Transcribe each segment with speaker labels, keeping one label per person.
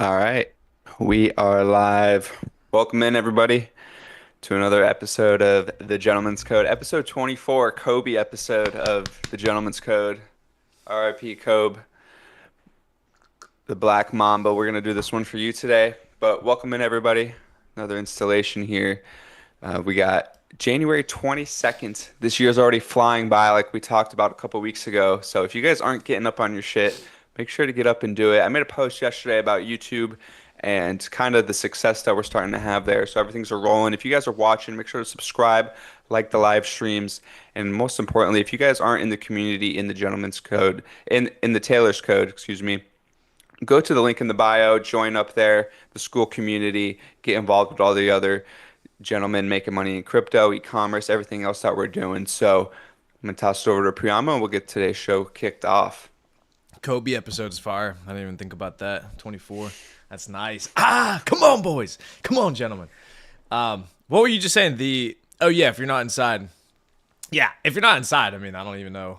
Speaker 1: All right, we are live. Welcome in, everybody, to another episode of The Gentleman's Code, episode 24, Kobe episode of The Gentleman's Code. RIP Kobe, the Black Mamba. We're going to do this one for you today, but welcome in, everybody. Another installation here. We got January 22nd. This year's already flying by, like we talked about a couple weeks ago. So if you guys aren't getting up on your shit, make sure to get up and do it. I made a post yesterday about YouTube and kind of the success that we're starting to have there. So everything's a rolling. If you guys are watching, make sure to subscribe, like the live streams, and most importantly, if you guys aren't in the community in the Gentleman's Code, in the Taylor's Code, excuse me, go to the link in the bio, join up there, the school community, get involved with all the other gentlemen making money in crypto, e-commerce, everything else that we're doing. So I'm gonna toss it over to Priyama and we'll get today's show kicked off.
Speaker 2: Kobe episode's fire. I didn't even think about that. 24. That's nice. Come on, boys. Come on, gentlemen. What were you just saying? Oh yeah, if you're not inside. Yeah, if you're not inside, I mean, I don't even know.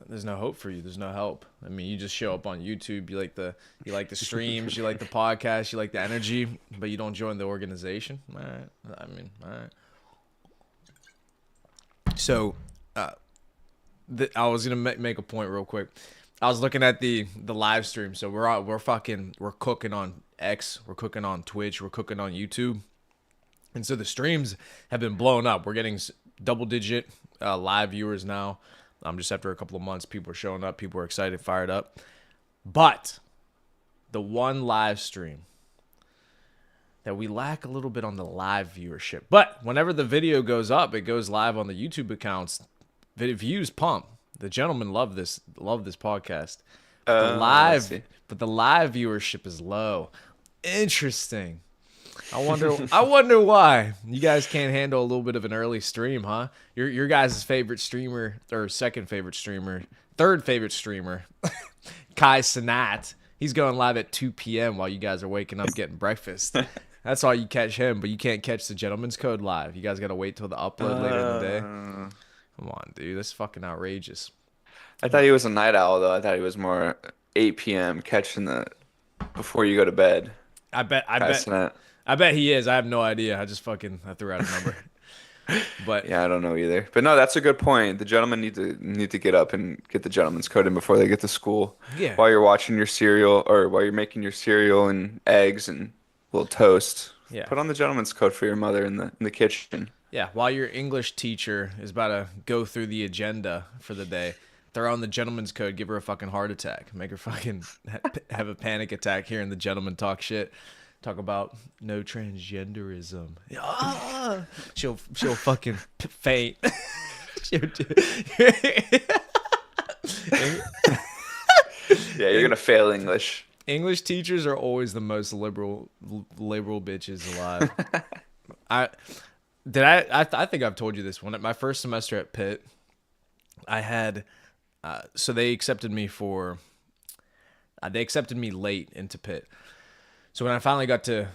Speaker 2: There's no hope for you. There's no help. I mean, you just show up on YouTube. You like the streams, you like the podcast, you like the energy, but you don't join the organization. All right. I mean, all right. So, I was gonna make a point real quick. I was looking at the live stream. So we're cooking on X, we're cooking on Twitch, we're cooking on YouTube, and so the streams have been blown up. We're getting double digit live viewers now. Just after a couple of months, people are showing up, people are excited, fired up. But the one live stream that we lack a little bit on the live viewership. But whenever the video goes up, it goes live on the YouTube accounts. Views pump. The gentlemen love this podcast. But
Speaker 1: I see.
Speaker 2: the live viewership is low. Interesting. I wonder why. You guys can't handle a little bit of an early stream, huh? Your guys' favorite streamer, or second favorite streamer, third favorite streamer, Kai Sanat. He's going live at 2 p.m. while you guys are waking up getting breakfast. That's all you catch him, but you can't catch the Gentleman's Code live. You guys got to wait till the upload later in the day. Come on, dude. That's fucking outrageous.
Speaker 1: I thought he was a night owl though. I thought he was more 8 p.m. catching the before you go to bed.
Speaker 2: I bet I bet
Speaker 1: Passing it.
Speaker 2: I bet he is. I have no idea. I threw out a number. But
Speaker 1: Yeah, I don't know either. But no, that's a good point. The gentlemen need to get up and get the gentleman's code in before they get to school.
Speaker 2: yeah.
Speaker 1: While you're watching your cereal or while you're making your cereal and eggs and a little toast,
Speaker 2: Yeah.
Speaker 1: put on the gentleman's code for your mother in the kitchen.
Speaker 2: Yeah, while your English teacher is about to go through the agenda for the day, throw on the gentleman's code, give her a fucking heart attack, make her fucking have a panic attack hearing the gentleman talk shit, talk about no transgenderism. She'll fucking faint. She'll
Speaker 1: Yeah, you're gonna fail English.
Speaker 2: English teachers are always the most liberal bitches alive. I I think I've told you this one. At my first semester at Pitt, I had so they accepted me late into Pitt. So when I finally got to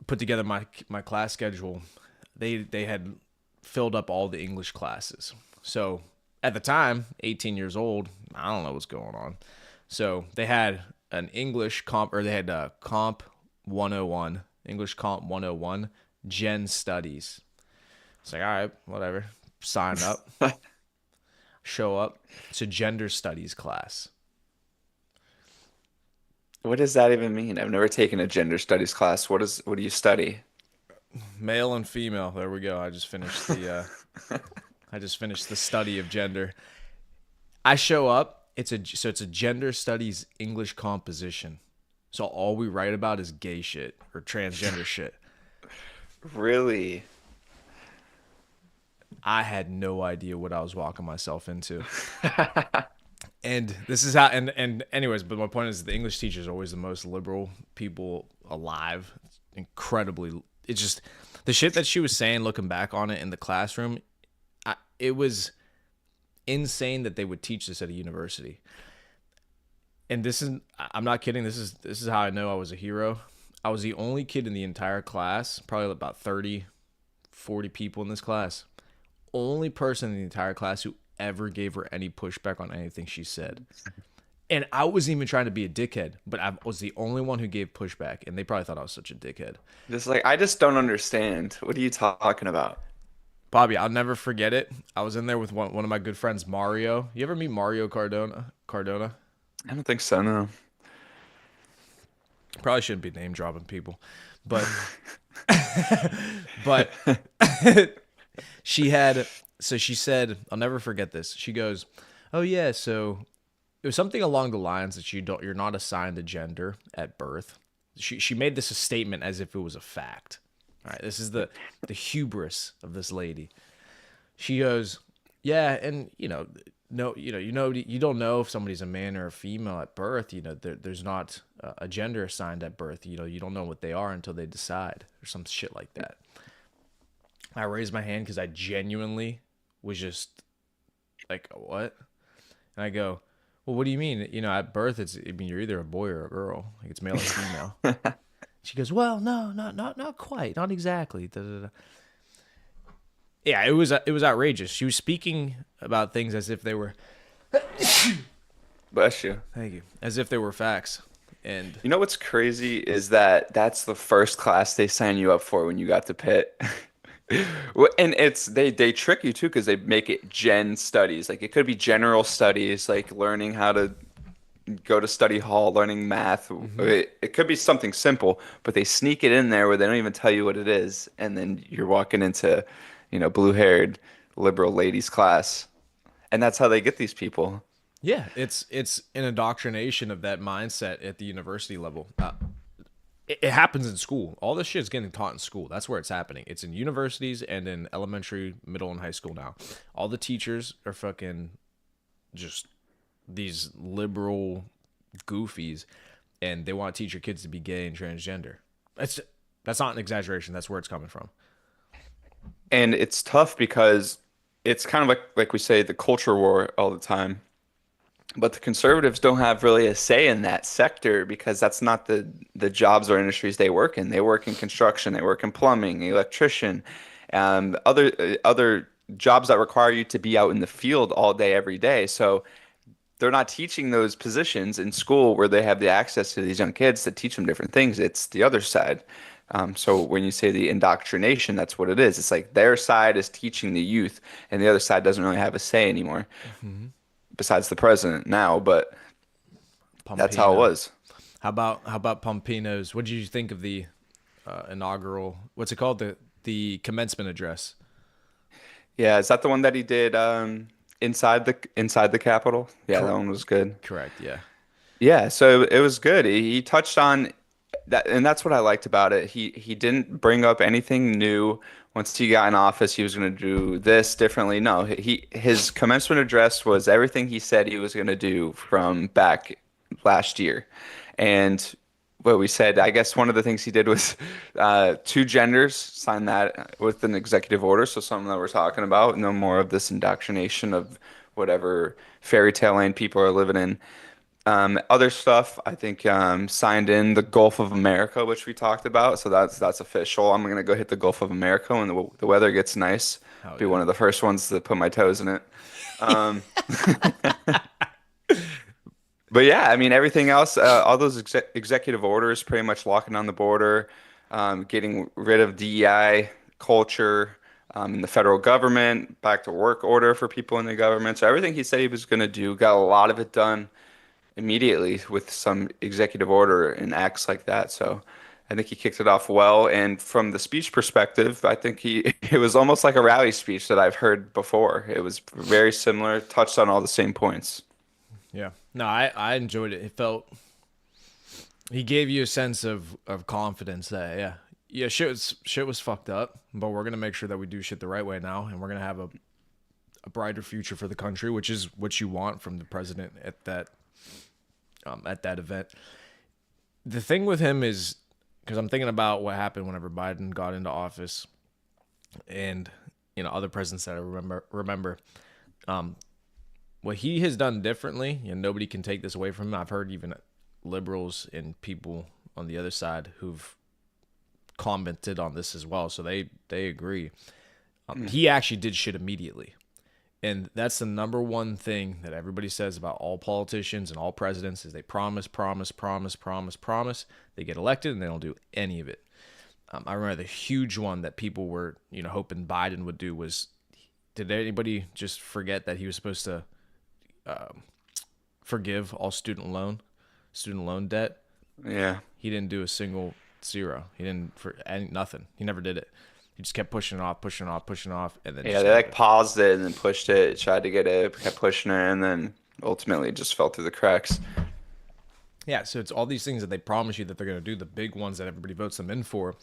Speaker 2: put together my class schedule, they had filled up all the English classes. So at the time, 18 years old, I don't know what's going on. So they had an English comp, or they had comp 101, English comp 101, Gen Studies. It's like, all right, whatever. Sign up, show up. It's a gender studies class.
Speaker 1: What does that even mean? I've never taken a gender studies class. What do you study?
Speaker 2: Male and female. There we go. I just finished the study of gender. I show up. It's a gender studies English composition. So all we write about is gay shit or transgender shit.
Speaker 1: Really?
Speaker 2: I had no idea what I was walking myself into. And this is how and anyways, but my point is the English teacher is always the most liberal people alive. Incredibly, it's just the shit that she was saying looking back on it in the classroom. It was insane that they would teach this at a university. And I'm not kidding. This is how I know I was a hero. I was the only kid in the entire class, probably about 30, 40 people in this class. Only person in the entire class who ever gave her any pushback on anything she said. And I wasn't even trying to be a dickhead, but I was the only one who gave pushback, and they probably thought I was such a dickhead.
Speaker 1: Just like I just don't understand. What are you talking about?
Speaker 2: Bobby, I'll never forget it. I was in there with one of my good friends, Mario. You ever meet Mario Cardona? Cardona?
Speaker 1: I don't think so, no.
Speaker 2: Probably shouldn't be name dropping people, but but she had. So she said, I'll never forget this. She goes, "Oh yeah, so it was something along the lines that you're not assigned a gender at birth." She made this a statement as if it was a fact. All right, this is the hubris of this lady. She goes, "Yeah, and no, you don't know if somebody's a man or a female at birth. There's not a gender assigned at birth. You don't know what they are until they decide, or some shit like that." I raised my hand because I genuinely was just like, "What?" And I go, "Well, what do you mean? At birth, you're either a boy or a girl. Like it's male or female." She goes, "Well, no, not quite, not exactly." Da, da, da. Yeah, it was outrageous. She was speaking about things as if they were,
Speaker 1: Bless you.
Speaker 2: thank you, as if they were facts. And
Speaker 1: You know what's crazy is that that's the first class they sign you up for when you got to Pitt. And they trick you too because they make it gen studies. Like it could be general studies, like learning how to go to study hall, learning math. It could be something simple, but they sneak it in there where they don't even tell you what it is, and then you're walking into, blue-haired liberal ladies class, and that's how they get these people.
Speaker 2: yeah, it's an indoctrination of that mindset at the university level. It happens in school. All this shit is getting taught in school. That's where it's happening. It's in universities and in elementary, middle, and high school now. All the teachers are fucking just these liberal goofies, and they want to teach your kids to be gay and transgender. That's not an exaggeration. That's where it's coming from.
Speaker 1: And it's tough because it's kind of like we say the culture war all the time. But the conservatives don't have really a say in that sector because that's not the jobs or industries they work in. They work in construction, they work in plumbing, electrician, other jobs that require you to be out in the field all day, every day. So they're not teaching those positions in school where they have the access to these young kids to teach them different things. It's the other side. So when you say the indoctrination, that's what it is. It's like their side is teaching the youth, and the other side doesn't really have a say anymore, besides the president now. But that's how it
Speaker 2: Pompino.
Speaker 1: was.
Speaker 2: How about Pompino's? What did you think of the inaugural? What's it called? The commencement address.
Speaker 1: Yeah, is that the one that he did inside the Capitol? Yeah, that
Speaker 2: Cor-
Speaker 1: one was good.
Speaker 2: Correct. Yeah.
Speaker 1: Yeah, so it was good. He touched on that, and that's what I liked about it. He didn't bring up anything new. Once he got in office, he was going to do this differently. No, his commencement address was everything he said he was going to do from back last year. And what we said, I guess one of the things he did was two genders, sign that with an executive order. So something that we're talking about, no more of this indoctrination of whatever fairy tale land people are living in. Other stuff, I think signed in the Gulf of America, which we talked about. So that's official. I'm gonna go hit the Gulf of America when the weather gets nice.
Speaker 2: Oh
Speaker 1: Be
Speaker 2: yeah.
Speaker 1: one of the first ones to put my toes in it. Um, but yeah, I mean everything else, all those executive orders, pretty much locking down the border, getting rid of DEI culture in the federal government, back to work order for people in the government. So everything he said he was gonna do, got a lot of it done immediately with some executive order and acts like that. So I think he kicked it off well. And from the speech perspective, I think he it was almost like a rally speech that I've heard before. It was very similar, touched on all the same points.
Speaker 2: Yeah. No, I enjoyed it. It felt he gave you a sense of confidence that yeah shit was fucked up, but we're gonna make sure that we do shit the right way now, and we're gonna have a brighter future for the country, which is what you want from the president at that event. The thing with him is because I'm thinking about what happened whenever Biden got into office, and other presidents that I remember. Um, what he has done differently, and nobody can take this away from him. I've heard even liberals and people on the other side who've commented on this as well, so they agree. He actually did shit immediately. And that's the number one thing that everybody says about all politicians and all presidents is they promise, promise, promise, promise, promise. They get elected and they don't do any of it. I remember the huge one that people were, hoping Biden would do was, did anybody just forget that he was supposed to forgive all student loan debt?
Speaker 1: Yeah.
Speaker 2: He didn't do a single zero. He didn't for any, nothing. He never did it. He just kept pushing it off, pushing it off, pushing it off, and then
Speaker 1: Yeah,
Speaker 2: just
Speaker 1: they
Speaker 2: never
Speaker 1: like
Speaker 2: did.
Speaker 1: paused it and then pushed it, tried to get it, kept pushing it, and then ultimately it just fell through the cracks.
Speaker 2: Yeah, so it's all these things that they promise you that they're going to do, the big ones that everybody votes them in for.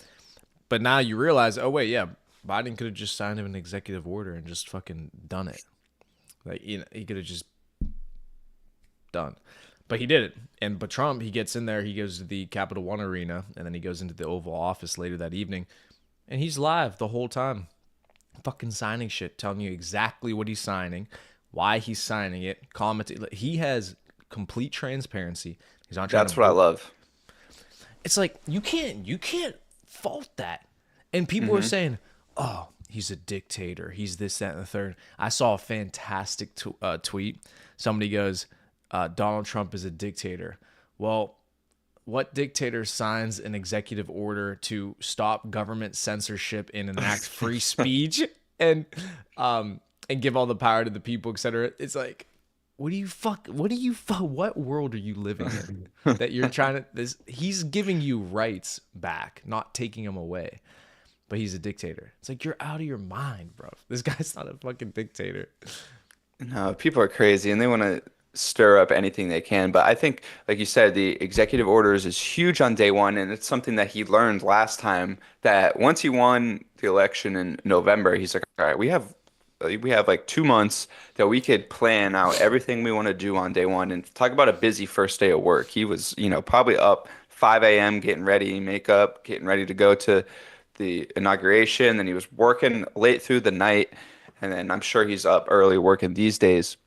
Speaker 2: But now you realize, oh wait, yeah, Biden could have just signed an executive order and just fucking done it. Like, he could have just done. But he did it. But Trump, he gets in there, he goes to the Capital One Arena, and then he goes into the Oval Office later that evening, and he's live the whole time, fucking signing shit, telling you exactly what he's signing, why he's signing it, commenting. He has complete transparency. He's not trying to
Speaker 1: That's what I love.
Speaker 2: it's like you can't fault that. And people are
Speaker 1: Hmm.
Speaker 2: saying, "Oh, he's a dictator. He's this, that, and the third." I saw a fantastic tweet. Somebody goes, "Donald Trump is a dictator." Well, what dictator signs an executive order to stop government censorship and enact free speech and and give all the power to the people, etc.? It's like, what world are you living in that you're trying to this he's giving you rights back, not taking them away. But he's a dictator. It's like, you're out of your mind, bro. This guy's not a fucking dictator.
Speaker 1: No, people are crazy and they want to stir up anything they can. But I think, like you said, the executive orders is huge on day one, and it's something that he learned last time that once he won the election in November, he's like, all right, we have like 2 months that we could plan out everything we want to do on day one. And talk about a busy first day of work. He was, probably up 5 a.m. getting ready, makeup, getting ready to go to the inauguration. Then he was working late through the night. And then I'm sure he's up early working these days.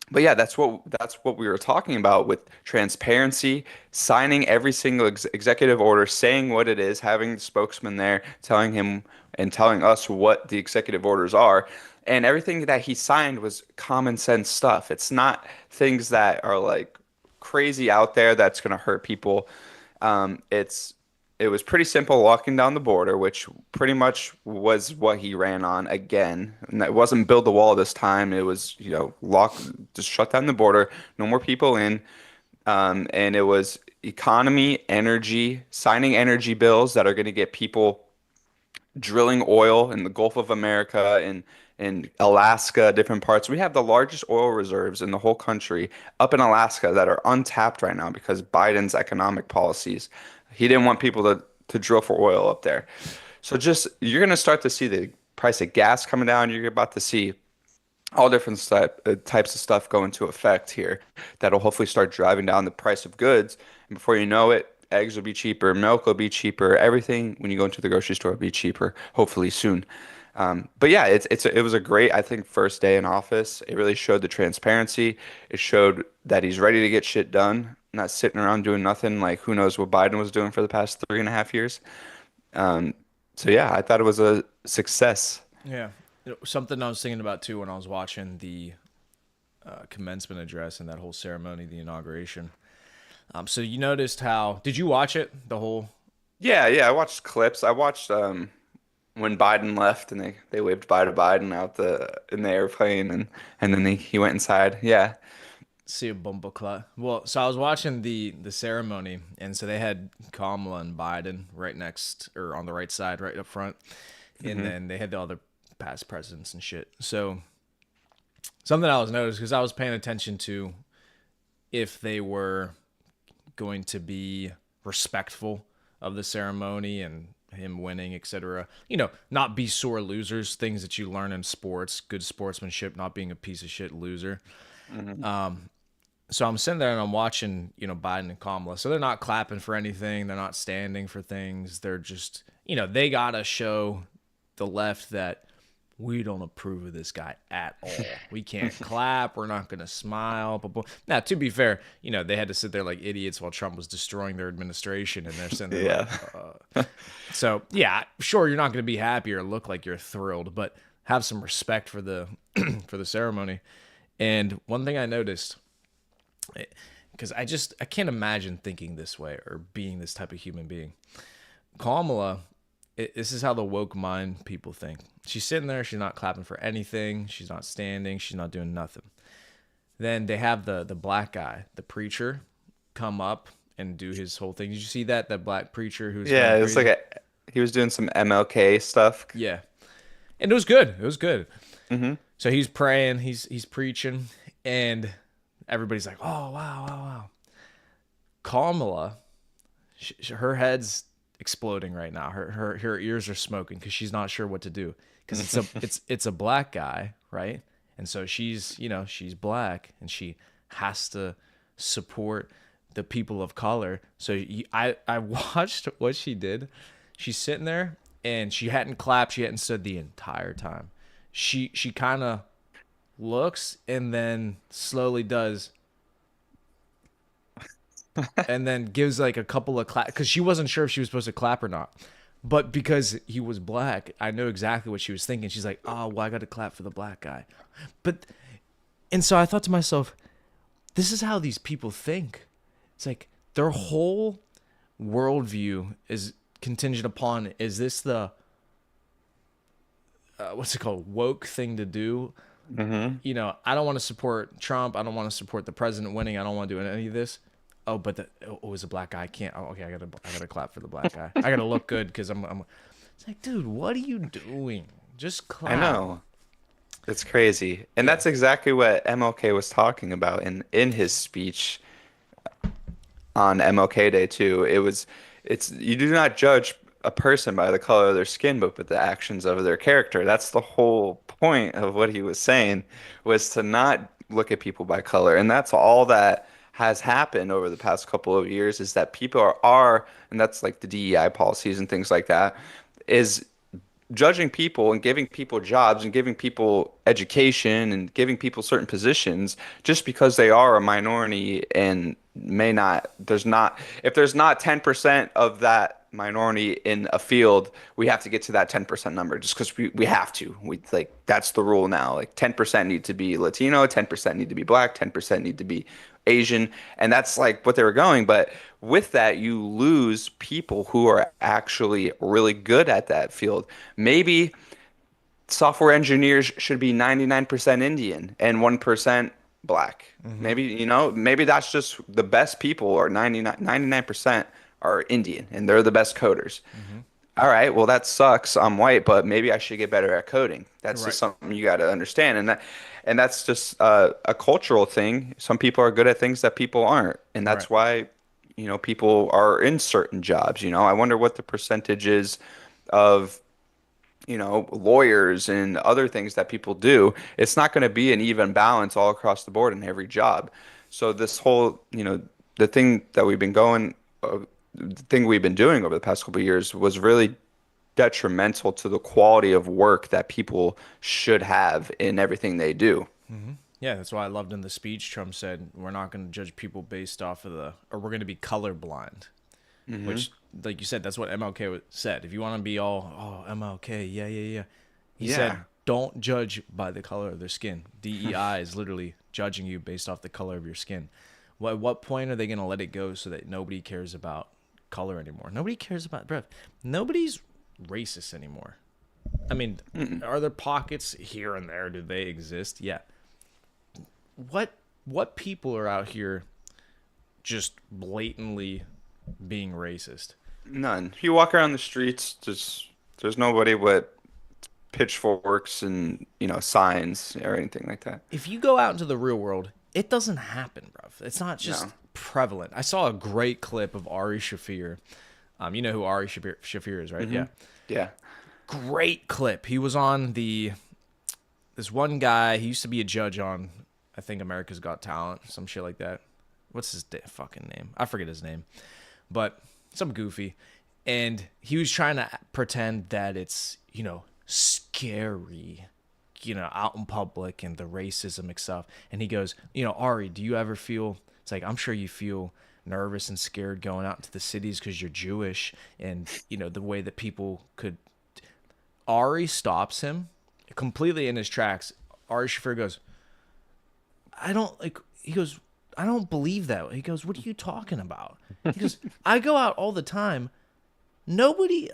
Speaker 1: But yeah, that's what we were talking about with transparency, signing every single executive order, saying what it is, having the spokesman there telling him and telling us what the executive orders are. And everything that he signed was common sense stuff. It's not things that are like crazy out there that's going to hurt people. It was pretty simple walking down the border, which pretty much was what he ran on again. And it wasn't build the wall this time. It was, lock, just shut down the border, no more people in. And it was economy, energy, signing energy bills that are going to get people drilling oil in the Gulf of America and in Alaska, different parts. We have the largest oil reserves in the whole country up in Alaska that are untapped right now because Biden's economic policies. He didn't want people to drill for oil up there. So just you're going to start to see the price of gas coming down. You're about to see all different types of stuff go into effect here that'll hopefully start driving down the price of goods. And before you know it, eggs will be cheaper, milk will be cheaper, everything when you go into the grocery store will be cheaper, hopefully soon. But yeah, it was a great, I think, first day in office. It really showed the transparency. It showed that he's ready to get shit done, not sitting around doing nothing like who knows what Biden was doing for the past 3.5 years. Um, so yeah, I thought it was a success.
Speaker 2: Yeah. Something I was thinking about too when I was watching the commencement address and that whole ceremony, the inauguration. So you noticed how? Did you watch it? The whole?
Speaker 1: Yeah, yeah, I watched clips. I watched when Biden left and they waved bye to Biden out the in the airplane and then he went inside. Yeah.
Speaker 2: See a bumbleclot. Well, so I was watching the ceremony, and so they had Kamala and Biden right next or on the right side, right up front, and
Speaker 1: Hmm.
Speaker 2: then they had the other past presidents and shit. So something I was noticed because I was paying attention to if they were going to be respectful of the ceremony and him winning, etc. Not be sore losers, things that you learn in sports, good sportsmanship, not being a piece of shit loser.
Speaker 1: Hmm.
Speaker 2: So I'm sitting there and I'm watching, Biden and Kamala. So they're not clapping for anything, they're not standing for things. They're just, they gotta show the left that we don't approve of this guy at all. We can't clap. We're not going to smile. But now, to be fair, they had to sit there like idiots while Trump was destroying their administration, and they're sitting there
Speaker 1: Yeah.
Speaker 2: like, so yeah, sure, you're not going to be happy or look like you're thrilled, but have some respect for the for the ceremony. And one thing I noticed, because I can't imagine thinking this way or being this type of human being. Kamala, this is how the woke mind people think. She's sitting there, she's not clapping for anything, she's not standing, she's not doing nothing. Then they have the black guy, the preacher, come up and do his whole thing. Did you see that? That black preacher who's
Speaker 1: Yeah,
Speaker 2: going
Speaker 1: it was
Speaker 2: crazy?
Speaker 1: like he was doing some MLK stuff.
Speaker 2: Yeah. And it was good. It was good.
Speaker 1: Hmm.
Speaker 2: So he's praying, he's preaching, and everybody's like, "Oh, wow, wow, wow." Kamala, her head's exploding right now. Her ears are smoking because she's not sure what to do because it's a black guy, right? And so she's black and she has to support the people of color. So I watched what she did. She's sitting there and she hadn't clapped, she hadn't stood the entire time. She kind of looks and then slowly does, and then gives like a couple of clap because she wasn't sure if she was supposed to clap or not. But because he was black, I know exactly what she was thinking. She's like, "Oh, well, I got to clap for the black guy." But and so I thought to myself, this is how these people think. It's like their whole worldview is contingent upon, is this the what's it called, woke thing to do?
Speaker 1: Hmm.
Speaker 2: I don't want to support Trump. I don't want to support the president winning. I don't want to do any of this. Oh, but it was a black guy. I can't. Oh, okay. I gotta clap for the black guy. I gotta look good because I'm. It's like, dude, what are you doing? Just
Speaker 1: I
Speaker 2: clap.
Speaker 1: know. It's crazy. And
Speaker 2: Yeah.
Speaker 1: that's exactly what MLK was talking about in his speech on MLK Day too. It's you do not judge a person by the color of their skin, but the actions of their character. That's the whole point of what he was saying, was to not look at people by color. And that's all that has happened over the past couple of years, is that people and that's like the DEI policies and things like that, is judging people and giving people jobs and giving people education and giving people certain positions just because they are a minority and may not, if there's not 10% of that minority in a field, we have to get to that 10% number just because we have to. We like that's the rule now. Like 10% need to be Latino, 10% need to be black, 10% need to be Asian, and that's like what they were going. But with that, you lose people who are actually really good at that field. Maybe software engineers should be 99% Indian and 1% black.
Speaker 2: Mm-hmm.
Speaker 1: Maybe that's just the best people, or 99% are Indian and they're the best coders.
Speaker 2: Mm-hmm.
Speaker 1: All right, well that sucks. I'm white, but maybe I should get better at coding. That's
Speaker 2: Right.
Speaker 1: just something you got to understand, and that's just a cultural thing. Some people are good at things that people aren't, and
Speaker 2: Right.
Speaker 1: that's why, people are in certain jobs. I wonder what the percentage is of, lawyers and other things that people do. It's not going to be an even balance all across the board in every job. So this whole, the thing that we've been going, the thing we've been doing over the past couple of years was really detrimental to the quality of work that people should have in everything they do.
Speaker 2: Mm-hmm. Yeah, that's why I loved in the speech. Trump said, "We're not going to judge people based off of or we're going to be colorblind."
Speaker 1: Hmm.
Speaker 2: Which, like you said, that's what MLK said. If you want to be all, "Oh, MLK, yeah, yeah, yeah," he said,
Speaker 1: Yeah.
Speaker 2: "Don't judge by the color of their skin." DEI is literally judging you based off the color of your skin. At what point are they going to let it go so that nobody cares about color anymore? Nobody cares about, bruh. Nobody's racist anymore. I mean,
Speaker 1: Mm-mm.
Speaker 2: are there pockets here and there? Do they exist? Yeah. What people are out here just blatantly being racist?
Speaker 1: None. You walk around the streets, there's nobody with pitchforks and, signs or anything like that.
Speaker 2: If you go out into the real world, it doesn't happen, bro. It's not just
Speaker 1: No.
Speaker 2: prevalent. I saw a great clip of Ari Shafir. You know who Shafir is, right?
Speaker 1: Hmm.
Speaker 2: Yeah.
Speaker 1: Yeah.
Speaker 2: Great clip. He was on this one guy. He used to be a judge on, I think, America's Got Talent, some shit like that. What's his fucking name? I forget his name, but some goofy. And he was trying to pretend that it's, scary, out in public and the racism and stuff. And he goes, "Ari, do you ever feel?" It's like, "I'm sure you feel nervous and scared going out into the cities because you're Jewish, and the way that people could." Ari stops him completely in his tracks. Ari Shafir goes, I don't like. He goes, I don't believe that. He goes, what are you talking about? He goes, I go out all the time. Nobody,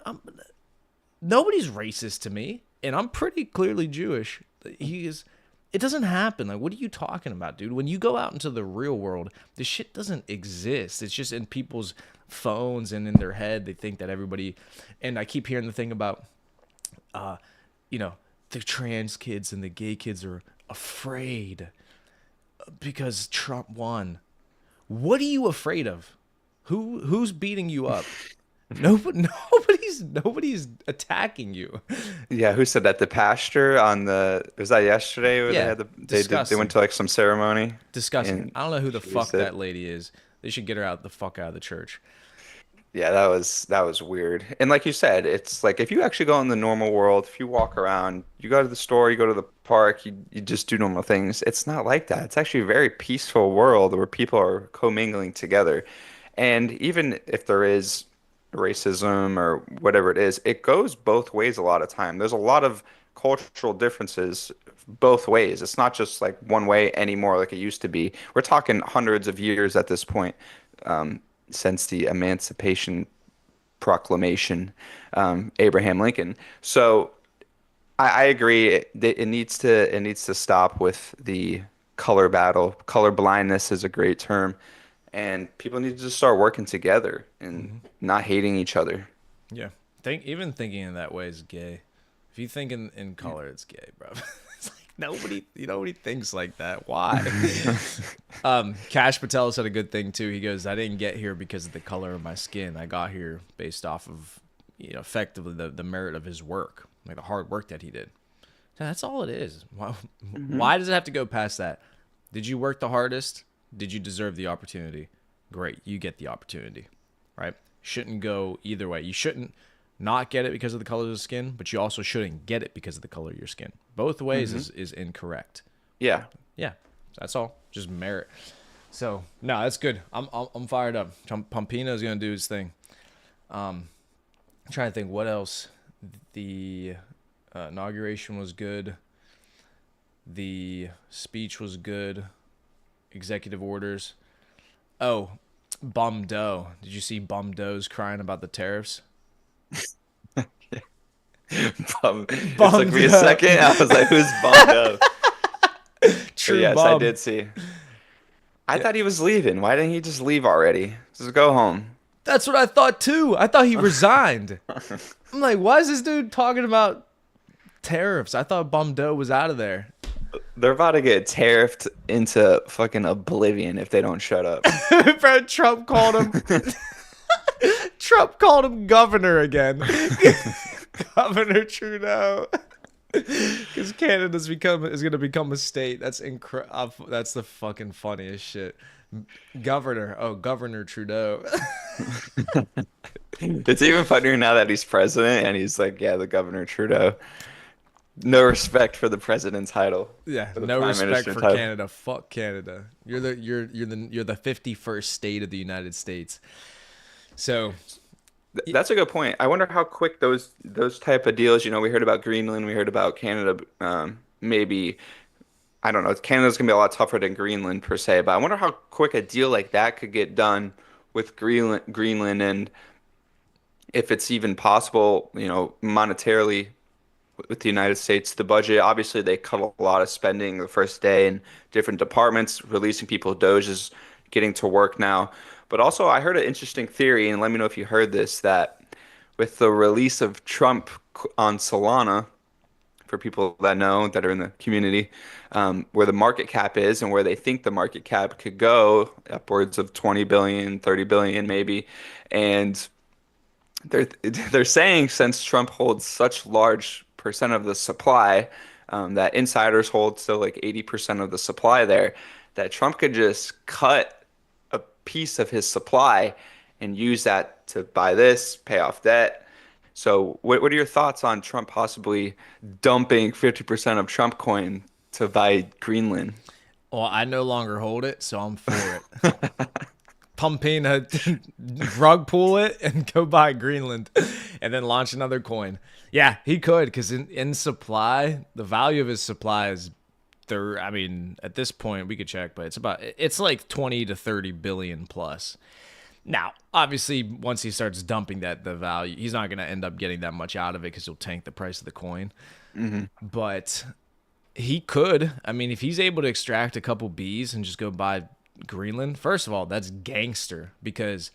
Speaker 2: nobody's racist to me, and I'm pretty clearly Jewish. He is. It doesn't happen. Like, what are you talking about, dude? When you go out into the real world, this shit doesn't exist. It's just in people's phones and in their head. They think that everybody, and I keep hearing the thing about, you know, the trans kids and the gay kids are afraid because Trump won. What are you afraid of? Who's beating you up? Nobody's attacking you.
Speaker 1: Yeah, who said that? The pastor on the was that yesterday where they
Speaker 2: Yeah,
Speaker 1: had they went to like some ceremony
Speaker 2: Disgusting.
Speaker 1: and
Speaker 2: I don't know who the
Speaker 1: she
Speaker 2: fuck
Speaker 1: said,
Speaker 2: that lady is. They should get her out the fuck out of the church.
Speaker 1: yeah, that was weird. And like you said, it's like if you actually go in the normal world, if you walk around, you go to the store, you go to the park, you just do normal things. It's not like that. It's actually a very peaceful world where people are commingling together. And even if there is racism or whatever it is, it goes both ways a lot of time. There's a lot of cultural differences both ways. It's not just like one way anymore like it used to be. We're talking hundreds of years at this point, since the Emancipation Proclamation, Abraham Lincoln. So I agree. It needs to stop with the color battle. Color blindness is a great term, and people need to just start working together and not hating each other.
Speaker 2: Yeah. Even thinking in that way is gay. If you think in color, it's gay, bro. It's like nobody thinks like that. Why? Cash Patel said a good thing too. He goes, I didn't get here because of the color of my skin. I got here based off of, effectively the merit of his work, like the hard work that he did. That's all it is. Why does it have to go past that? Did you work the hardest? Did you deserve the opportunity? Great, you get the opportunity, right? Shouldn't go either way. You shouldn't not get it because of the color of the skin, but you also shouldn't get it because of the color of your skin. Both ways is incorrect.
Speaker 1: Yeah.
Speaker 2: Yeah, that's all. Just merit. So no, that's good. I'm fired up. Pompino's gonna do his thing. I'm trying to think what else. The inauguration was good. The speech was good. Executive orders. Oh, Bum Do. Did you see Bum Do's crying about the tariffs?
Speaker 1: It
Speaker 2: Bum
Speaker 1: took me a
Speaker 2: Do.
Speaker 1: second. I was like, who's bummed up? But
Speaker 2: True
Speaker 1: yes, I
Speaker 2: bum.
Speaker 1: did see. I
Speaker 2: Yeah.
Speaker 1: thought he was leaving. Why didn't he just leave already? Just go home.
Speaker 2: That's what I thought too. I thought he resigned. I'm like, why is this dude talking about tariffs? I thought Bum Do was out of there.
Speaker 1: They're about to get tariffed into fucking oblivion if they don't shut up.
Speaker 2: Bro, Trump called him. Trump called him governor again. Governor Trudeau. Because Canada's is gonna become a state. That's incredible. That's the fucking funniest shit. Governor. Oh, Governor Trudeau.
Speaker 1: It's even funnier now that he's president and he's like, yeah, the Governor Trudeau. No respect for the president title.
Speaker 2: Yeah,
Speaker 1: For the
Speaker 2: no
Speaker 1: prime
Speaker 2: respect
Speaker 1: minister
Speaker 2: for
Speaker 1: title.
Speaker 2: Canada. Fuck Canada. You're the 51st state of the United States. So
Speaker 1: That's a good point. I wonder how quick those type of deals, we heard about Greenland, we heard about Canada, maybe I don't know, Canada's gonna be a lot tougher than Greenland per se, but I wonder how quick a deal like that could get done with Greenland and if it's even possible, monetarily with the United States, the budget, obviously they cut a lot of spending the first day in different departments, releasing people. Doge is getting to work now. But also, I heard an interesting theory, and let me know if you heard this, that with the release of Trump on Solana, for people that know that are in the community, where the market cap is and where they think the market cap could go, upwards of 20 billion, 30 billion maybe, and they're saying since Trump holds such large percent of the supply, that insiders hold still like 80% of the supply there, that Trump could just cut a piece of his supply and use that to buy this, pay off debt. So what are your thoughts on Trump possibly dumping 50% of Trump coin to buy Greenland?
Speaker 2: well, I no longer hold it, so I'm for it. Pumpina, rug pull it, and go buy Greenland. and then launch another coin. Yeah, he could, because in supply, the value of his supply is there. I mean, at this point, we could check, but it's like 20 to 30 billion plus. Now, obviously, once he starts dumping the value, he's not going to end up getting that much out of it because he'll tank the price of the coin. But he could. I mean, if he's able to extract a couple Bs and just go buy Greenland, first of all, that's gangster because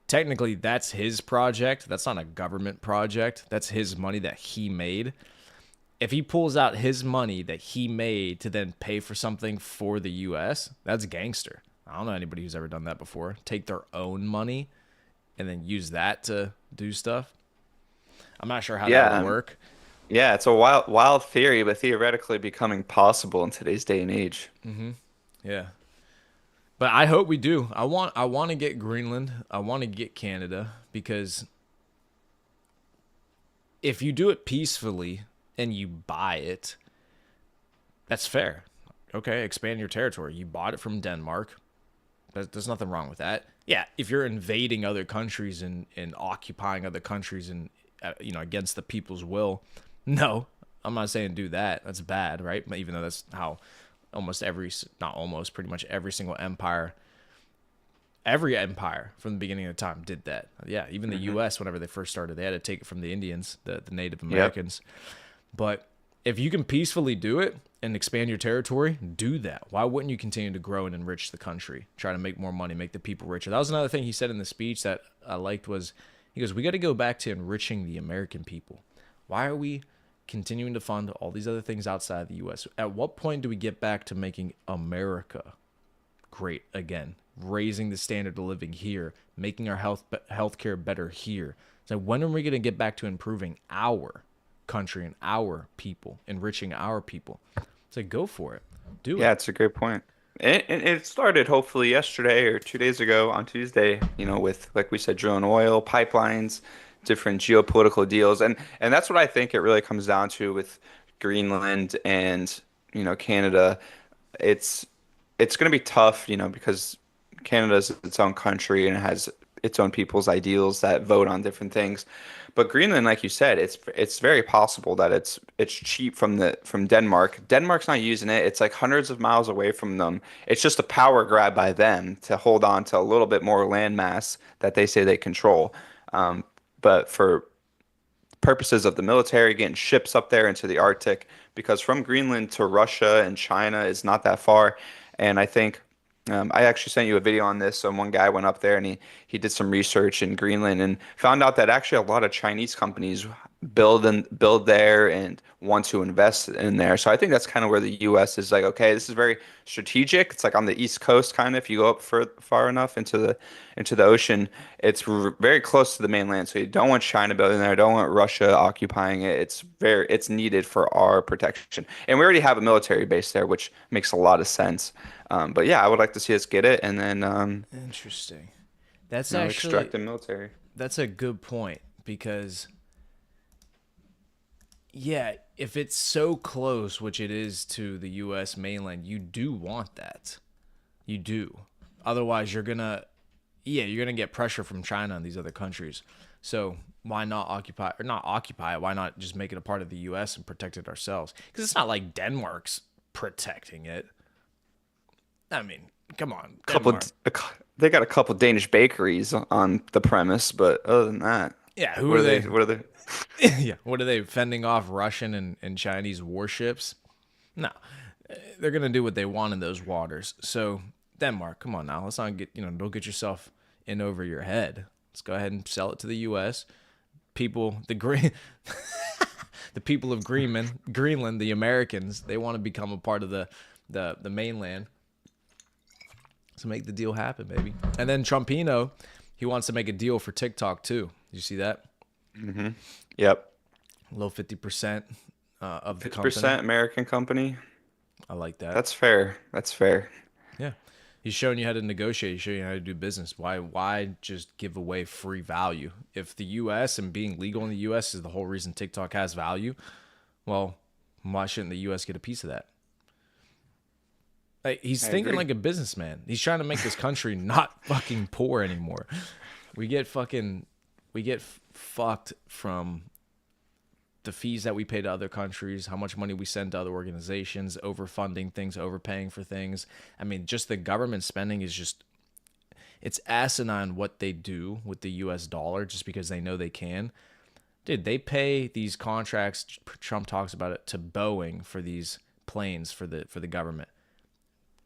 Speaker 2: technically that's his project. That's not a government project. That's his money that he made. If he pulls out his money that he made to then pay for something for the U.S., that's gangster. I don't know anybody who's ever done that before. Take their own money and then use that to do stuff. I'm not sure how that would
Speaker 1: Yeah,
Speaker 2: work.
Speaker 1: yeah, it's a wild theory, but theoretically becoming possible in today's day and age.
Speaker 2: Yeah. But I hope we do. I want to get Greenland. I want to get Canada because if you do it peacefully and you buy it, that's fair. Okay, expand your territory. You bought it from Denmark. There's nothing wrong with that. Yeah, if you're invading other countries and occupying other countries and against the people's will, no, I'm not saying do that. That's bad, right? Even though that's how pretty much every empire from the beginning of time did that. Yeah, even the U.S. whenever they first started, they had to take it from the Indians, the Native Americans. Yep. But if you can peacefully do it and expand your territory, do that. Why wouldn't you continue to grow and enrich the country? Try to make more money, make the people richer. That was another thing he said in the speech that I liked was, he goes, we got to go back to enriching the American people. Why are we continuing to fund all these other things outside the U.S.? At what point do we get back to making America great again? Raising the standard of living here, making our healthcare better here. So when are we going to get back to improving our country and our people, enriching our people? So go for it. Do it.
Speaker 1: Yeah, it's a great point. It started hopefully yesterday or 2 days ago on Tuesday, with, like we said, drilling oil, pipelines, different geopolitical deals. And that's what I think it really comes down to with Greenland and, Canada. It's it's going to be tough, because Canada's its own country and it has its own people's ideals that vote on different things. But Greenland, like you said, it's very possible that it's cheap from Denmark. Denmark's not using it. It's like hundreds of miles away from them. It's just a power grab by them to hold on to a little bit more land mass that they say they control. But for purposes of the military, getting ships up there into the Arctic, because from Greenland to Russia and China is not that far. And I think I actually sent you a video on this. So one guy went up there and he did some research in Greenland and found out that actually a lot of Chinese companies build there and want to invest in there. So I think that's kind of where the U.S. is like, okay, this is very strategic. It's like on the East Coast, kind of. If you go up far enough into the ocean, it's very close to the mainland. So you don't want China building there. Don't want Russia occupying it. It's needed for our protection, and we already have a military base there, which makes a lot of sense. But yeah, I would like to see us get it, and then
Speaker 2: Interesting. That's actually
Speaker 1: extract the military.
Speaker 2: that's a good point because yeah, if it's so close, which it is to the US mainland, you do want that. You do. Otherwise, you're gonna get pressure from China and these other countries. So why not occupy it? Why not just make it a part of the US and protect it ourselves? Because it's not like Denmark's protecting it. I mean, come on,
Speaker 1: Couple,
Speaker 2: Denmark.
Speaker 1: they got a couple Danish bakeries on the premise, but other than that,
Speaker 2: Yeah, who
Speaker 1: what
Speaker 2: are
Speaker 1: are they?
Speaker 2: they?
Speaker 1: What are they?
Speaker 2: Yeah, what are they fending off Russian and Chinese warships? No, they're gonna do what they want in those waters. So Denmark, come on now, let's not don't get yourself in over your head. Let's go ahead and sell it to the U.S. People, the people of Greenland, the Americans, they want to become a part of the mainland. So make the deal happen, baby. And then Trumpino, he wants to make a deal for TikTok too. Did you see that?
Speaker 1: Yep,
Speaker 2: Low 50% of the
Speaker 1: 50%
Speaker 2: company.
Speaker 1: American company.
Speaker 2: I like that.
Speaker 1: That's fair. That's fair.
Speaker 2: Yeah. He's showing you how to negotiate. He's showing you how to do business. Why just give away free value? If the U.S. and being legal in the U.S. is the whole reason TikTok has value, well, why shouldn't the U.S. get a piece of that? Like, he's
Speaker 1: I
Speaker 2: thinking
Speaker 1: agree.
Speaker 2: like a businessman. He's trying to make this country not fucking poor anymore. We get fucking fucked from the fees that we pay to other countries, how much money we send to other organizations, overfunding things, overpaying for things. I mean, just the government spending is just, it's asinine what they do with the US dollar just because they know they can. Dude, they pay these contracts, Trump talks about it, to Boeing for these planes for the government.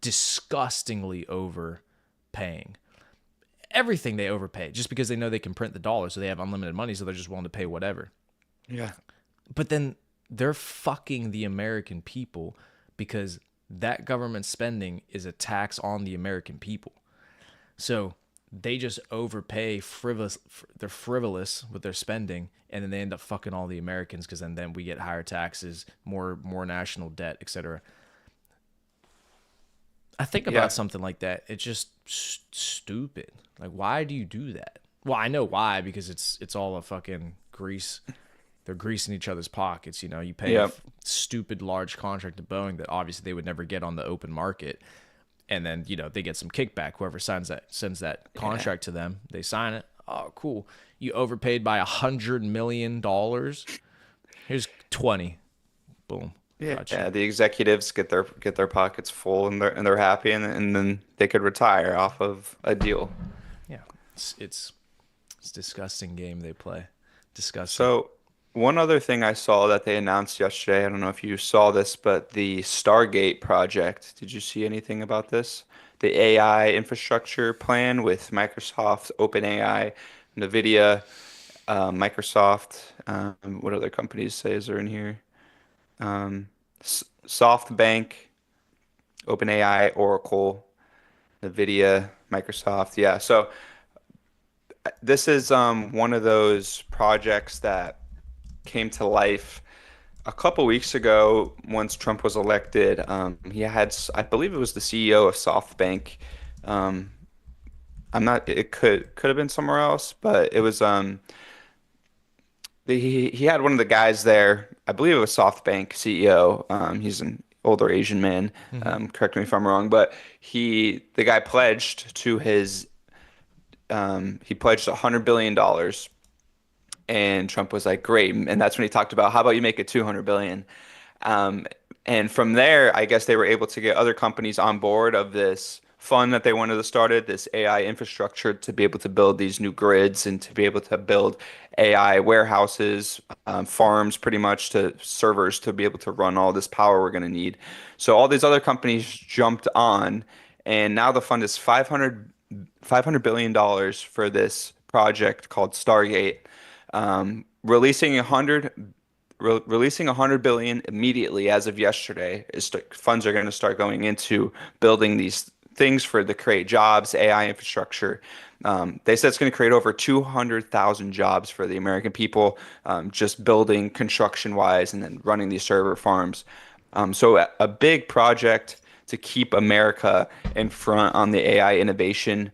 Speaker 2: Disgustingly overpaying. Everything they overpay just because they know they can print the dollar, so they have unlimited money, so they're just willing to pay whatever.
Speaker 1: Yeah.
Speaker 2: But then they're fucking the American people because that government spending is a tax on the American people. So they just overpay frivolous. They're frivolous with their spending, and then they end up fucking all the Americans because then we get higher taxes, more national debt, etc. I think
Speaker 1: Yeah.
Speaker 2: about something like that. It's just stupid. Like, why do you do that? Well, I know why, because it's all a fucking grease. They're greasing each other's pockets. You know, you pay a
Speaker 1: Yep.
Speaker 2: stupid large contract to Boeing that obviously they would never get on the open market, and then they get some kickback. Whoever sends that contract to them, they sign it. Oh, cool! You overpaid by $100 million. Here's 20. Boom.
Speaker 1: Yeah.
Speaker 2: Gotcha.
Speaker 1: Yeah. The executives get their pockets full and they're happy and then they could retire off of a deal.
Speaker 2: Yeah, it's disgusting game they play. Disgusting.
Speaker 1: So one other thing I saw that they announced yesterday, I don't know if you saw this, but the Stargate project. Did you see anything about this? The AI infrastructure plan with Microsoft, OpenAI, NVIDIA, Microsoft. What other companies say is there in here? SoftBank, OpenAI, Oracle, NVIDIA, Microsoft. Yeah. So this is one of those projects that came to life a couple weeks ago once Trump was elected. He had, I believe it was the CEO of SoftBank. Um, I'm not, it could have been somewhere else, but it was he had one of the guys there. I believe it was SoftBank CEO. He's an older Asian man.
Speaker 2: Hmm.
Speaker 1: Correct me if I'm wrong, but the guy pledged to he pledged $100 billion. And Trump was like, great. And that's when he talked about, how about you make it 200 billion? Um, and from there, I guess they were able to get other companies on board of this fund that they wanted to start, this AI infrastructure to be able to build these new grids and to be able to build AI warehouses, farms, pretty much to servers to be able to run all this power we're going to need. So all these other companies jumped on, and now the fund is $500 billion dollars for this project called Stargate, releasing 100 billion immediately as of yesterday. Funds are going to start going into building these things for to create jobs, AI infrastructure. They said it's going to create over 200,000 jobs for the American people, just building construction wise and then running these server farms. So a big project to keep America in front on the AI innovation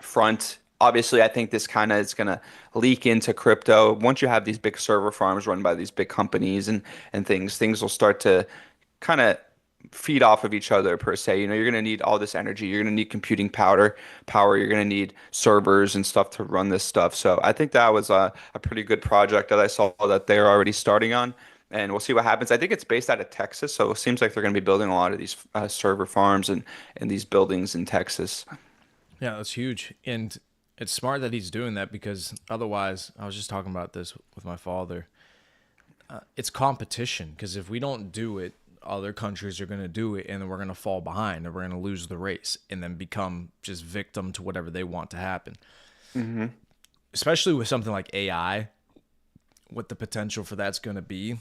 Speaker 1: front. Obviously, I think this kind of is going to leak into crypto. Once you have these big server farms run by these big companies and things will start to kind of feed off of each other per se. You know, you're going to need all this energy. You're going to need computing power. You're going to need servers and stuff to run this stuff. So I think that was a pretty good project that I saw that they're already starting on. And we'll see what happens. I think it's based out of Texas, so it seems like they're going to be building a lot of these server farms and these buildings in Texas.
Speaker 2: Yeah, that's huge. And it's smart that he's doing that because otherwise, I was just talking about this with my father. It's competition because if we don't do it, other countries are going to do it and then we're going to fall behind and we're going to lose the race and then become just victim to whatever they want to happen.
Speaker 1: Hmm.
Speaker 2: Especially with something like AI, what the potential for that's going to be.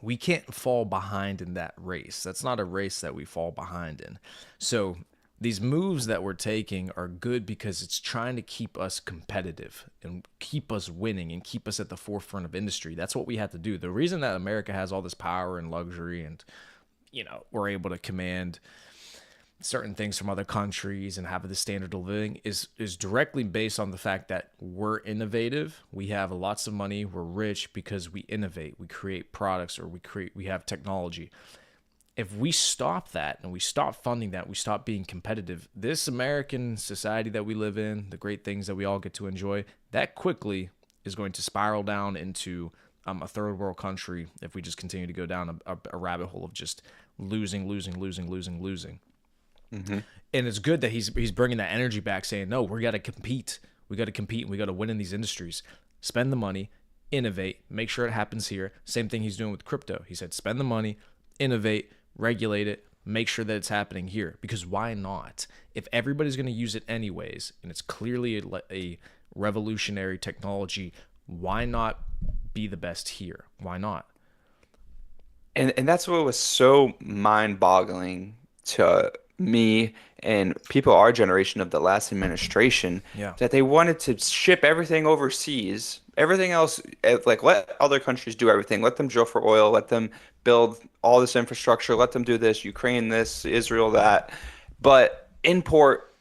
Speaker 2: We can't fall behind in that race. That's not a race that we fall behind in. So these moves that we're taking are good because it's trying to keep us competitive and keep us winning and keep us at the forefront of industry. That's what we have to do. The reason that America has all this power and luxury and we're able to command certain things from other countries and have the standard of living is directly based on the fact that we're innovative. We have lots of money. We're rich because we innovate. We create products or we have technology. If we stop that and we stop funding that, we stop being competitive, this American society that we live in, the great things that we all get to enjoy, that quickly is going to spiral down into a third world country if we just continue to go down a rabbit hole of just losing, losing, losing, losing, losing.
Speaker 1: Hmm.
Speaker 2: And it's good that he's bringing that energy back, saying, no, we got to compete. We got to compete and we got to win in these industries. Spend the money, innovate, make sure it happens here. Same thing he's doing with crypto. He said, spend the money, innovate, regulate it, make sure that it's happening here. Because why not? If everybody's going to use it anyways, and it's clearly a revolutionary technology, why not be the best here? Why not?
Speaker 1: And that's what was so mind-boggling to me and people our generation of the last administration,
Speaker 2: Yeah.
Speaker 1: that they wanted to ship everything overseas. Everything else, like let other countries do everything. Let them drill for oil. Let them build all this infrastructure. Let them do this, Ukraine this, Israel that. But import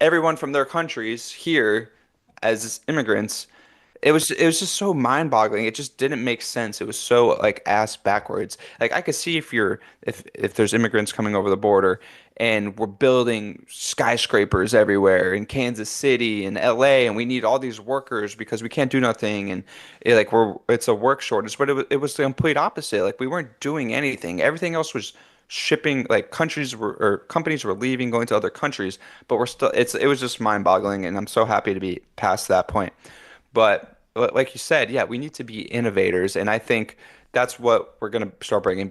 Speaker 1: everyone from their countries here as immigrants. It was just so mind-boggling. It just didn't make sense. It was so like ass backwards. Like I could see if there's immigrants coming over the border and we're building skyscrapers everywhere in Kansas City and LA, and we need all these workers because we can't do nothing, and it's a work shortage. But it was the complete opposite. Like we weren't doing anything. Everything else was shipping, like countries were or companies were leaving, going to other countries, but we're still it was just mind-boggling, and I'm so happy to be past that point. But like you said, yeah, we need to be innovators, and I think that's what we're going to start bringing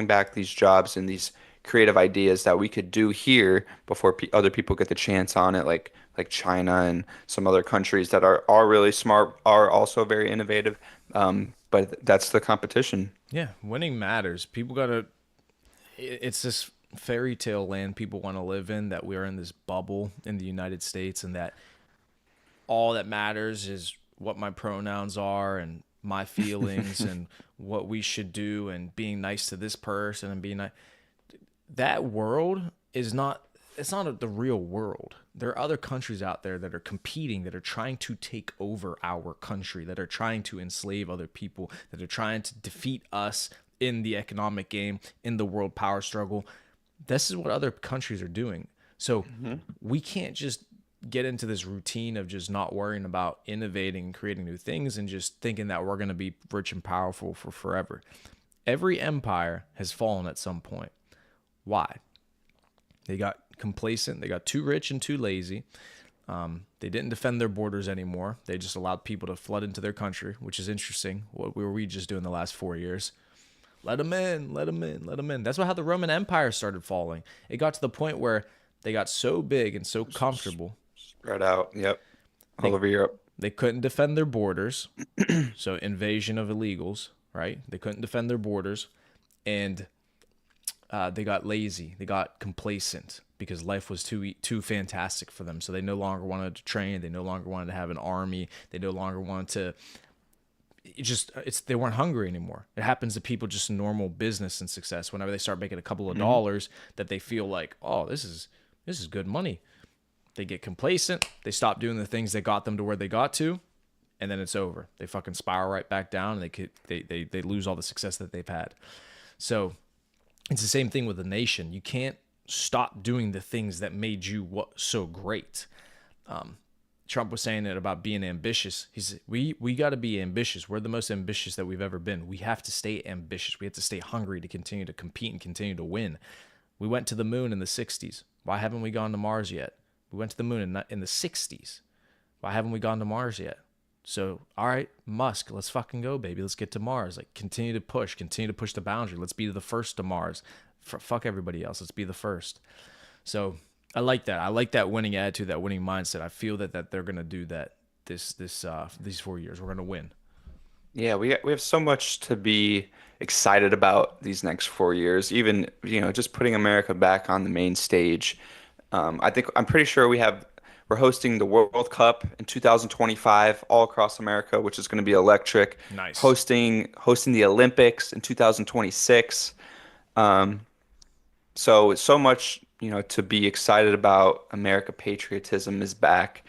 Speaker 1: back these jobs and these creative ideas that we could do here before other people get the chance on it, like China and some other countries that are really smart, are also very innovative. But that's the competition.
Speaker 2: Yeah, winning matters. People gotta. It's this fairy tale land people want to live in, that we're in this bubble in the United States, and that all that matters is what my pronouns are and my feelings and what we should do and being nice to this person and being nice. That world is not, it's not the real world. There are other countries out there that are competing, that are trying to take over our country, that are trying to enslave other people, that are trying to defeat us in the economic game, in the world power struggle. This is what other countries are doing. So we can't just get into this routine of just not worrying about innovating and creating new things and just thinking that we're going to be rich and powerful for forever. Every empire has fallen at some point. Why? They got complacent. They got too rich and too lazy. They didn't defend their borders anymore. They just allowed people to flood into their country, which is interesting. What were we just doing the last 4 years? Let them in, let them in, let them in. That's how the Roman Empire started falling. It got to the point where they got so big and so comfortable,
Speaker 1: Spread out. Yep. All
Speaker 2: they
Speaker 1: over Europe.
Speaker 2: they couldn't defend their borders. So invasion of illegals, right? They couldn't defend their borders, and they got lazy. They got complacent because life was too fantastic for them. So they no longer wanted to train. They no longer wanted to have an army. They no longer wanted to. They weren't hungry anymore. It happens to people just in normal business and success. Whenever they start making a couple of dollars, that they feel like, oh, this is good money. They get complacent. They stop doing the things that got them to where they got to, and then it's over. They fucking spiral right back down, and they lose all the success that they've had. So it's the same thing with the nation. You can't stop doing the things that made you so great. Trump was saying it about being ambitious. He's we got to be ambitious. We're the most ambitious that we've ever been. We have to stay ambitious. We have to stay hungry to continue to compete and continue to win. We went to the moon in the 60s. Why haven't we gone to Mars yet? We went to the moon in the 60s. Why haven't we gone to Mars yet? So, all right, Musk, let's fucking go, baby. Let's get to Mars. Like, continue to push the boundary. Let's be the first to Mars. Fuck everybody else. Let's be the first. So, I like that. I like that winning attitude, that winning mindset. I feel that they're gonna do that these 4 years. We're gonna win.
Speaker 1: Yeah, we have so much to be excited about these next 4 years. Even, just putting America back on the main stage. I'm pretty sure we're hosting the World Cup in 2025 all across America, which is going to be electric.
Speaker 2: Nice.
Speaker 1: Hosting the Olympics in 2026. Um, so much, to be excited about. America patriotism is back.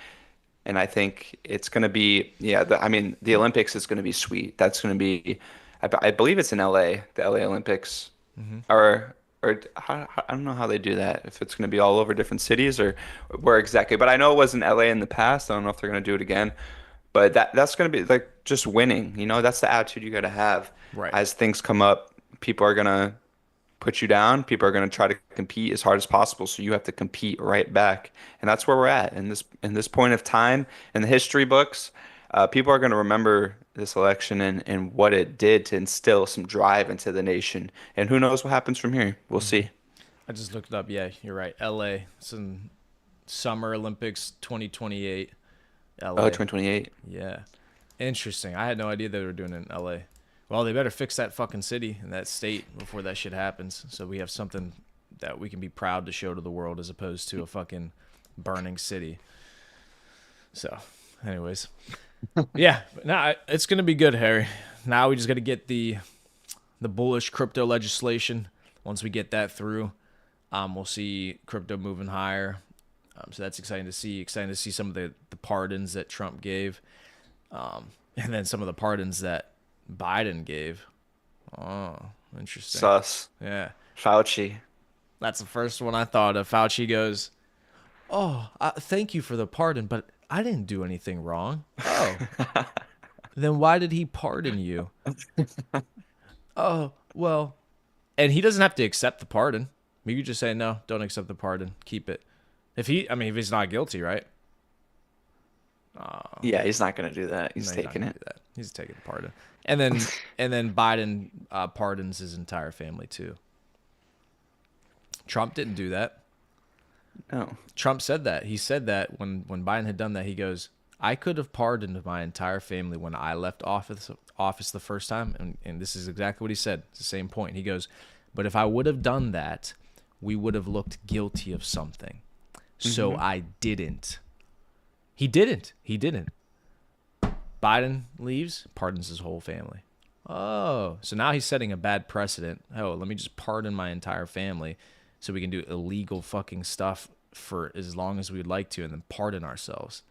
Speaker 1: And I think it's going to be, yeah, I mean, the Olympics is going to be sweet. That's going to be, I believe it's in LA, the LA Olympics.
Speaker 2: Hmm.
Speaker 1: Or, or I don't know how they do that. If it's going to be all over different cities or where exactly. But I know it was in LA in the past. I don't know if they're going to do it again. But that's going to be like just winning. You know, that's the attitude you got to have.
Speaker 2: Right.
Speaker 1: As things come up, people are going to put you down. People are going to try to compete as hard as possible. So you have to compete right back. And that's where we're at in this point of time in the history books. People are going to remember this election and what it did to instill some drive into the nation. And who knows what happens from here? We'll
Speaker 2: Hmm.
Speaker 1: see.
Speaker 2: I just looked it up. Yeah, you're right. LA. It's in Summer Olympics 2028.
Speaker 1: Oh,
Speaker 2: LA.
Speaker 1: 2028.
Speaker 2: Yeah. Interesting. I had no idea they were doing it in LA. Well, they better fix that fucking city and that state before that shit happens, so we have something that we can be proud to show to the world as opposed to a fucking burning city. So, anyways, yeah, nah, it's gonna be good, Harry. Now we just got to get the bullish crypto legislation. Once we get that through, we'll see crypto moving higher. So that's exciting to see. Exciting to see some of the pardons that Trump gave, and then some of the pardons that Biden gave. Oh, interesting.
Speaker 1: Sus.
Speaker 2: Yeah,
Speaker 1: Fauci.
Speaker 2: that's the first one I thought of. Fauci goes, "Oh, thank you for the pardon, but I didn't do anything wrong." Oh, then why did he pardon you? Oh, well, and he doesn't have to accept the pardon. You could just say no, don't accept the pardon, keep it. If he's not guilty, right?
Speaker 1: Yeah, he's not going to do that. He's
Speaker 2: No, he's not
Speaker 1: taking
Speaker 2: gonna
Speaker 1: it.
Speaker 2: do that. He's taking the pardon, and then Biden pardons his entire family too. Trump didn't do that.
Speaker 1: No.
Speaker 2: Trump said that. He said that when Biden had done that, he goes, "I could have pardoned my entire family when I left office the first time," and this is exactly what he said. It's the same point. He goes, "But if I would have done that, we would have looked guilty of something. So
Speaker 1: Hmm.
Speaker 2: I didn't." He didn't. He didn't. Biden leaves, pardons his whole family. Oh, so now he's setting a bad precedent. Oh, let me just pardon my entire family so we can do illegal fucking stuff for as long as we'd like to and then pardon ourselves.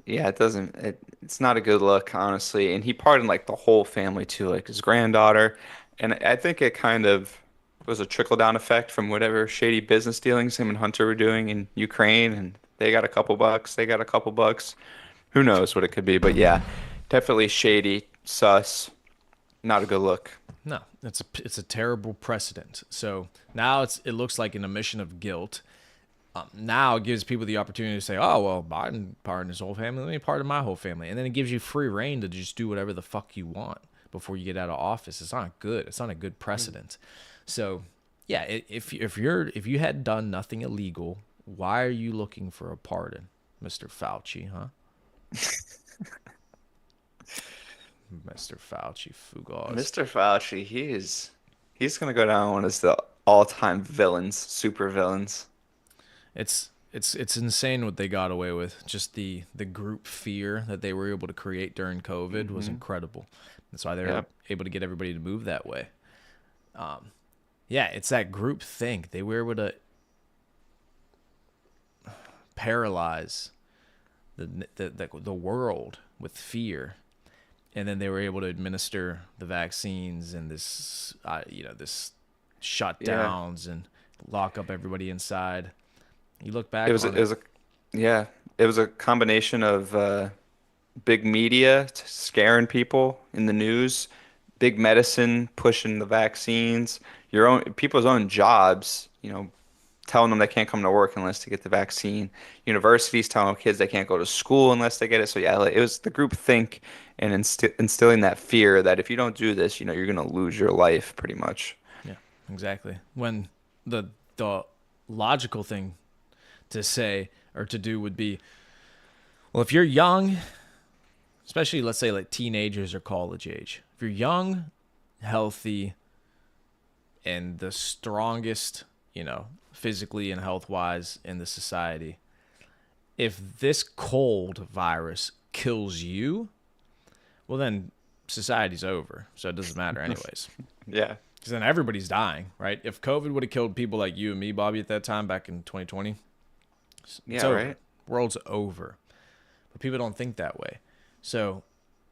Speaker 1: Yeah, it's not a good look, honestly. And he pardoned like the whole family too, like his granddaughter. And I think it kind of was a trickle down effect from whatever shady business dealings him and Hunter were doing in Ukraine. And they got a couple bucks, they got a couple bucks. Who knows what it could be? But yeah, definitely shady, sus, not a good look.
Speaker 2: No, it's a terrible precedent. So now it looks like an admission of guilt. Now it gives people the opportunity to say, "Oh well, Biden pardoned his whole family. Let me pardon my whole family," and then it gives you free reign to just do whatever the fuck you want before you get out of office. It's not good. It's not a good precedent. So yeah, if you had done nothing illegal, why are you looking for a pardon, Mr. Fauci? Huh? Mr. Fauci, Fugaz.
Speaker 1: Mr. Fauci, he's gonna go down one as the all-time villains, super villains.
Speaker 2: It's insane what they got away with. Just the group fear that they were able to create during COVID was
Speaker 1: Hmm.
Speaker 2: incredible. That's why they were
Speaker 1: Yep.
Speaker 2: able to get everybody to move that way. Yeah, it's that group think. They were able to paralyze the world with fear, and then they were able to administer the vaccines and this
Speaker 1: Yeah.
Speaker 2: shutdowns and lock up everybody inside. You look
Speaker 1: It
Speaker 2: back
Speaker 1: was a,
Speaker 2: on
Speaker 1: it
Speaker 2: it.
Speaker 1: was a yeah, it was a combination of big media scaring people in the news, big medicine pushing the vaccines, your own people's own jobs, telling them they can't come to work unless they get the vaccine. Universities telling kids they can't go to school unless they get it. So yeah, like, it was the group think and instilling that fear that if you don't do this, you're gonna lose your life pretty much.
Speaker 2: Yeah, exactly. When the logical thing to say or to do would be, well, if you're young, especially let's say like teenagers or college age, if you're young, healthy, and the strongest, physically and health wise in the society, if this cold virus kills you, well then society's over. So it doesn't matter anyways.
Speaker 1: Yeah.
Speaker 2: Because then everybody's dying, right? If COVID would have killed people like you and me, Bobby, at that time back in 2020, it's
Speaker 1: Yeah,
Speaker 2: over.
Speaker 1: right?
Speaker 2: World's over. But people don't think that way. So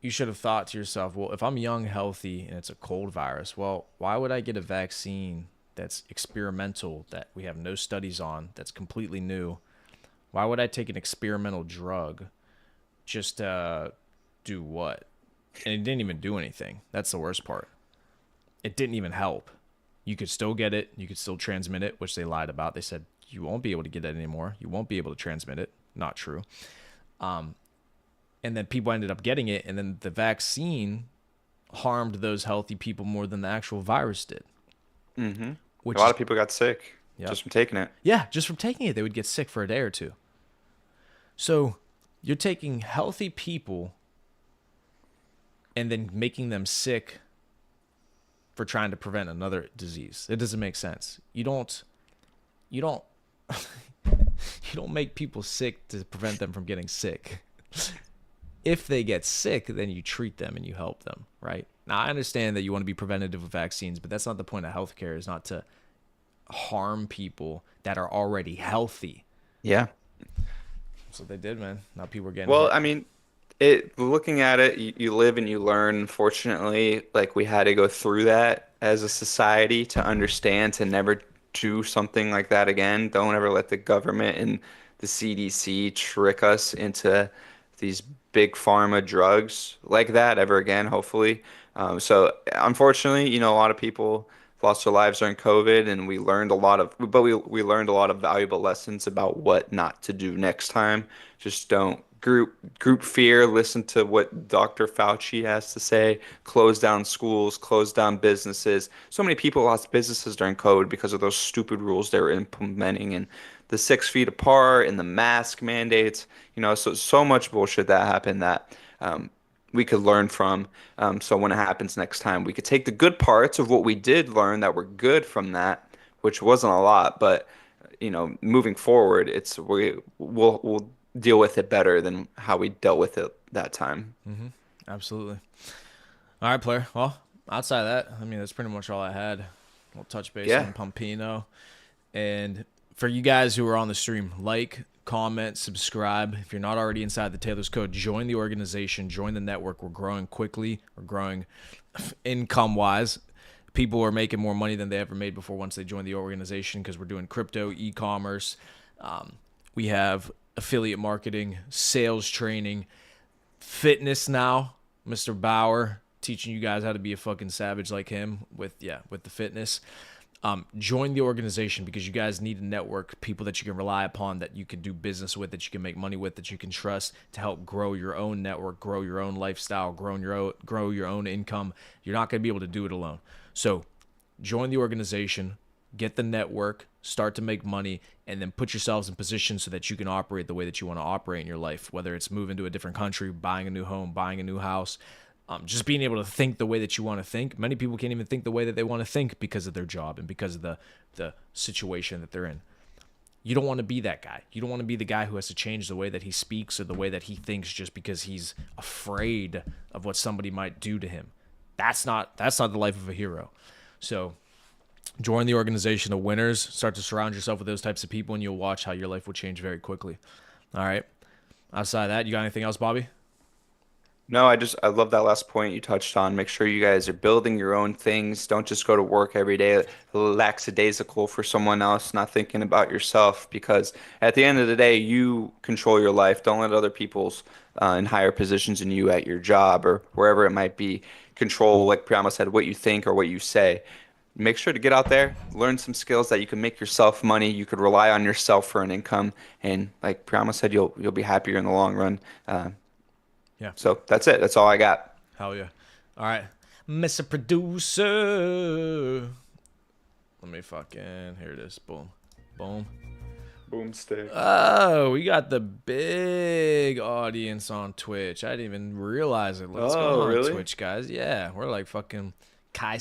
Speaker 2: you should have thought to yourself, well, if I'm young, healthy, and it's a cold virus, well, why would I get a vaccine that's experimental, that we have no studies on, that's completely new? Why would I take an experimental drug just to do what? And it didn't even do anything. That's the worst part. It didn't even help. You could still get it. You could still transmit it, which they lied about. They said you won't be able to get it anymore. You won't be able to transmit it. Not true. And then people ended up getting it, and then the vaccine harmed those healthy people more than the actual virus did.
Speaker 1: Mm-hmm. A
Speaker 2: Which
Speaker 1: lot
Speaker 2: is,
Speaker 1: of people got sick
Speaker 2: yep.
Speaker 1: just from taking it.
Speaker 2: Yeah, just from taking it, they would get sick for a day or two. So you're taking healthy people and then making them sick for trying to prevent another disease. It doesn't make sense. You don't you don't make people sick to prevent them from getting sick. If they get sick, then you treat them and you help them, right? Now, I understand that you want to be preventative with vaccines, but that's not the point of healthcare, is not to harm people that are already healthy.
Speaker 1: Yeah.
Speaker 2: That's what they did, man. Now people are getting
Speaker 1: Well,
Speaker 2: hit.
Speaker 1: I mean, looking at it, you live and you learn. Unfortunately, like we had to go through that as a society to understand to never do something like that again. Don't ever let the government and the CDC trick us into these big pharma drugs like that ever again, hopefully. So unfortunately, a lot of people lost their lives during COVID, and we learned a lot of valuable lessons about what not to do next time. Just don't group fear. Listen to what Dr. Fauci has to say. Close down schools, close down businesses. So many people lost businesses during COVID because of those stupid rules they were implementing, and the 6 feet apart and the mask mandates. So much bullshit that happened that we could learn from. So when it happens next time, we could take the good parts of what we did learn that were good from that, which wasn't a lot, but moving forward, we'll deal with it better than how we dealt with it that time.
Speaker 2: Absolutely. All right, player. Well, outside of that, I mean, that's pretty much all I had. We'll touch base
Speaker 1: Yeah.
Speaker 2: on Pompino. And for you guys who are on the stream, like, comment, subscribe. If you're not already inside the Taylor's Code, join the organization, join the network. We're growing quickly. We're growing income-wise. People are making more money than they ever made before once they join the organization, because we're doing crypto, e-commerce. We have affiliate marketing, sales training, fitness now. Mr. Bauer teaching you guys how to be a fucking savage like him with the fitness. Join the organization, because you guys need a network, people that you can rely upon, that you can do business with, that you can make money with, that you can trust to help grow your own network, grow your own lifestyle, grow your own income. You're not going to be able to do it alone. So join the organization, get the network, start to make money, and then put yourselves in position so that you can operate the way that you want to operate in your life, whether it's moving to a different country, buying a new home, buying a new house. Just being able to think the way that you want to think. Many people can't even think the way that they want to think because of their job and because of the situation that they're in. You don't want to be that guy. You don't want to be the guy who has to change the way that he speaks or the way that he thinks just because he's afraid of what somebody might do to him. That's not the life of a hero. So join the organization of winners. Start to surround yourself with those types of people, and you'll watch how your life will change very quickly. All right. Outside of that, you got anything else, Bobby?
Speaker 1: No, I love that last point you touched on. Make sure you guys are building your own things. Don't just go to work every day lackadaisical for someone else, not thinking about yourself. Because at the end of the day, you control your life. Don't let other people's in higher positions than you at your job or wherever it might be control, like Priamo said, what you think or what you say. Make sure to get out there, learn some skills that you can make yourself money. You could rely on yourself for an income, and like Priamo said, you'll be happier in the long run.
Speaker 2: Yeah.
Speaker 1: So that's it. That's all I got.
Speaker 2: Hell yeah. All right. Mr. Producer. Let me fucking, here it is. Boom. Boom.
Speaker 1: Boomstick.
Speaker 2: Oh, we got the big audience on Twitch. I didn't even realize it. Let's go
Speaker 1: Oh,
Speaker 2: on
Speaker 1: really?
Speaker 2: Twitch, guys. Yeah, we're like fucking Kai